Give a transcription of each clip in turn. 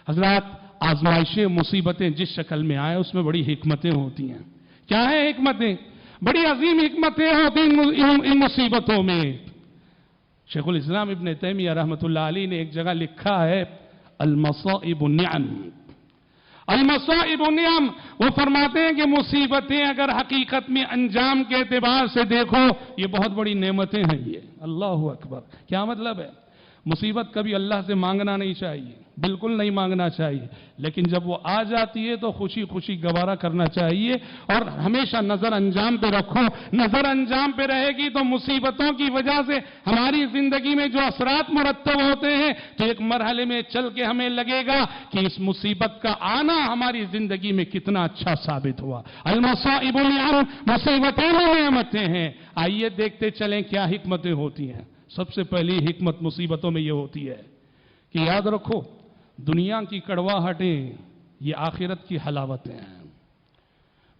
حضرات آزمائشیں مصیبتیں جس شکل میں آئے اس میں بڑی حکمتیں ہوتی ہیں. کیا ہیں حکمتیں؟ بڑی عظیم حکمتیں ہوتی ہیں ان مصیبتوں میں. شیخ الاسلام ابن تیمیہ رحمۃ اللہ علیہ نے ایک جگہ لکھا ہے المصائب نعم. المصائب نعم، وہ فرماتے ہیں کہ مصیبتیں اگر حقیقت میں انجام کے اعتبار سے دیکھو یہ بہت بڑی نعمتیں ہیں. یہ اللہ اکبر. کیا مطلب ہے؟ مصیبت کبھی اللہ سے مانگنا نہیں چاہیے، بالکل نہیں مانگنا چاہیے، لیکن جب وہ آ جاتی ہے تو خوشی خوشی گوارا کرنا چاہیے اور ہمیشہ نظر انجام پہ رکھو. نظر انجام پہ رہے گی تو مصیبتوں کی وجہ سے ہماری زندگی میں جو اثرات مرتب ہوتے ہیں تو ایک مرحلے میں چل کے ہمیں لگے گا کہ اس مصیبت کا آنا ہماری زندگی میں کتنا اچھا ثابت ہوا. المصائب نعم، مصیبتیں نعمتیں ہیں. آئیے دیکھتے چلیں کیا حکمتیں ہوتی ہیں. سب سے پہلی حکمت مصیبتوں میں یہ ہوتی ہے کہ یاد رکھو دنیا کی کڑواہٹیں یہ آخرت کی حلاوتیں ہیں.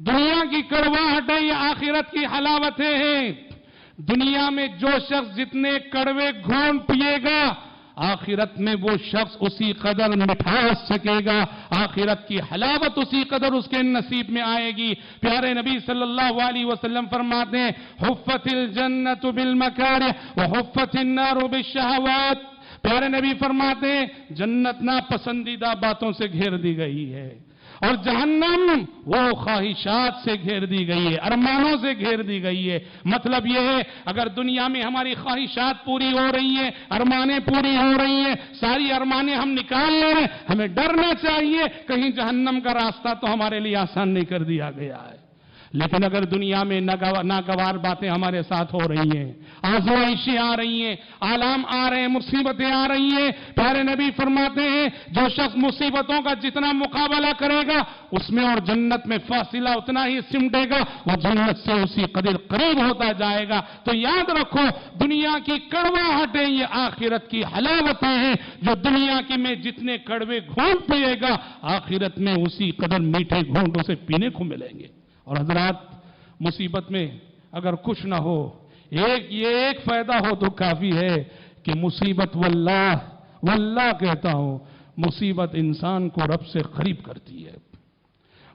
دنیا کی کڑواہٹیں یہ آخرت کی حلاوتیں ہیں. دنیا میں جو شخص جتنے کڑوے گھونٹ پیے گا آخرت میں وہ شخص اسی قدر مٹھاس سکے گا، آخرت کی حلاوت اسی قدر اس کے نصیب میں آئے گی. پیارے نبی صلی اللہ علیہ وسلم فرماتے ہیں حفت الجنت بالمکارہ وحفت النار بالشہوات. پیارے نبی فرماتے ہیں جنت ناپسندیدہ باتوں سے گھیر دی گئی ہے اور جہنم وہ خواہشات سے گھیر دی گئی ہے، ارمانوں سے گھیر دی گئی ہے. مطلب یہ ہے اگر دنیا میں ہماری خواہشات پوری ہو رہی ہیں، ارمانیں پوری ہو رہی ہیں، ساری ارمانیں ہم نکال لے رہے ہیں، ہمیں ڈرنا چاہیے کہیں جہنم کا راستہ تو ہمارے لیے آسان نہیں کر دیا گیا ہے. لیکن اگر دنیا میں ناگوار باتیں ہمارے ساتھ ہو رہی ہیں، آزمائشیں آ رہی ہیں، آلام آ رہے ہیں، مصیبتیں آ رہی ہیں، پیارے نبی فرماتے ہیں جو شخص مصیبتوں کا جتنا مقابلہ کرے گا اس میں اور جنت میں فاصلہ اتنا ہی سمٹے گا، وہ جنت سے اسی قدر قریب ہوتا جائے گا. تو یاد رکھو دنیا کی کڑواہٹیں یہ آخرت کی حلاوتیں ہیں. جو دنیا کی میں جتنے کڑوے گھونٹ پیے گا آخرت میں اسی قدر میٹھے گھونٹ اسے پینے کو ملیں گے. اور حضرات مصیبت میں اگر کچھ نہ ہو یہ ایک فائدہ ہو تو کافی ہے کہ مصیبت واللہ کہتا ہوں مصیبت انسان کو رب سے قریب کرتی ہے.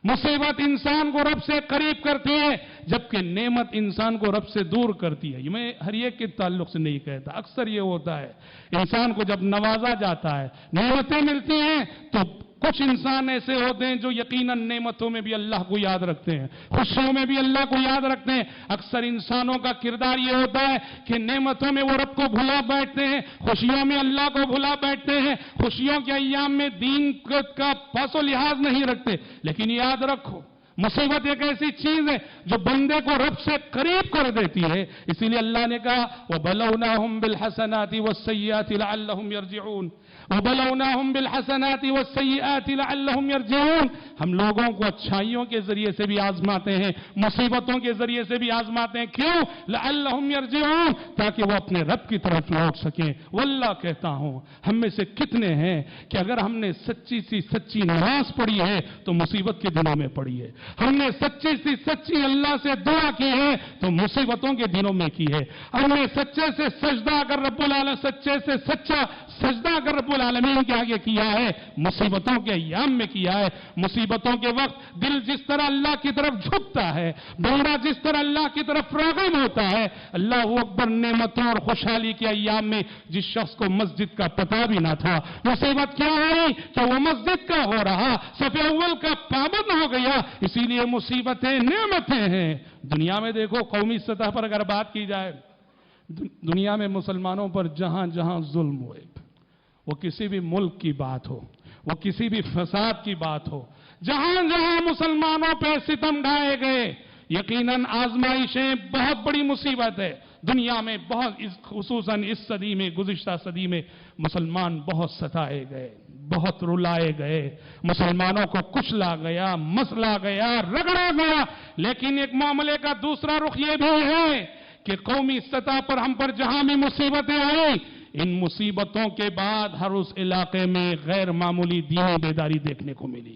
مصیبت انسان کو رب سے قریب کرتی ہے جبکہ نعمت انسان کو رب سے دور کرتی ہے. یہ میں ہر ایک کے تعلق سے نہیں کہتا، اکثر یہ ہوتا ہے انسان کو جب نوازا جاتا ہے نعمتیں ملتی ہیں تو کچھ انسان ایسے ہوتے ہیں جو یقیناً نعمتوں میں بھی اللہ کو یاد رکھتے ہیں، خوشیوں میں بھی اللہ کو یاد رکھتے ہیں. اکثر انسانوں کا کردار یہ ہوتا ہے کہ نعمتوں میں وہ رب کو بھلا بیٹھتے ہیں، خوشیوں میں اللہ کو بھلا بیٹھتے ہیں، خوشیوں کے ایام میں دین کا پاس و لحاظ نہیں رکھتے. لیکن یاد رکھو مصیبت ایک ایسی چیز ہے جو بندے کو رب سے قریب کر دیتی ہے. اسی لیے اللہ نے کہا وَبَلَوْنَاهُمْ بِالْحَسَنَاتِ وَالسَّيِّئَاتِ لَعَلَّهُمْ يَرْجِعُونَ وَبَلَوْنَاهُمْ بِالْحَسَنَاتِ وَالسَّيِّئَاتِ لَعَلَّهُمْ يَرْجِعُونَ. ہم لوگوں کو اچھائیوں کے ذریعے سے بھی آزماتے ہیں، مصیبتوں کے ذریعے سے بھی آزماتے ہیں. کیوں؟ لَعَلَّهُمْ يَرْجِعُونَ، تاکہ وہ اپنے رب کی طرف لوٹ سکیں. واللہ کہتا ہوں ہم میں سے کتنے ہیں کہ اگر ہم نے سچی سی سچی نماز پڑھی ہے تو مصیبت کے دنوں میں پڑھی ہے، ہم نے سچی سی سچی اللہ سے دعا کی ہے تو مصیبتوں کے دنوں میں کی ہے، ہم نے سچے سے سجدہ اگر رب العالمین سچے سے سچا سجدہ اگر رب العالمین کے آگے کیا ہے مصیبتوں کے ایام میں کیا ہے. مصیبتوں کے وقت دل جس طرح اللہ کی طرف جھکتا ہے، بندہ جس طرح اللہ کی طرف راغب ہوتا ہے، اللہ اکبر نعمتوں اور خوشحالی کے ایام میں جس شخص کو مسجد کا پتہ بھی نہ تھا مصیبت کیا ہوئی کہ وہ مسجد کا ہو رہا، صف اول کا پابند ہو گیا. اسی لیے مصیبتیں نعمتیں ہیں. دنیا میں دیکھو قومی سطح پر اگر بات کی جائے دنیا میں مسلمانوں پر جہاں جہاں ظلم ہوئے، وہ کسی بھی ملک کی بات ہو، وہ کسی بھی فساد کی بات ہو، جہاں جہاں مسلمانوں پہ ستم ڈھائے گئے یقیناً آزمائشیں بہت بڑی مصیبت ہے. دنیا میں بہت خصوصاً اس صدی میں گزشتہ صدی میں مسلمان بہت ستائے گئے، بہت رلائے گئے، مسلمانوں کو کچلا گیا، مسلا گیا، رگڑا گیا. لیکن ایک معاملے کا دوسرا رخ یہ بھی ہے کہ قومی سطح پر ہم پر جہاں بھی مصیبتیں آئیں ان مصیبتوں کے بعد ہر اس علاقے میں غیر معمولی دینی بیداری دیکھنے کو ملی.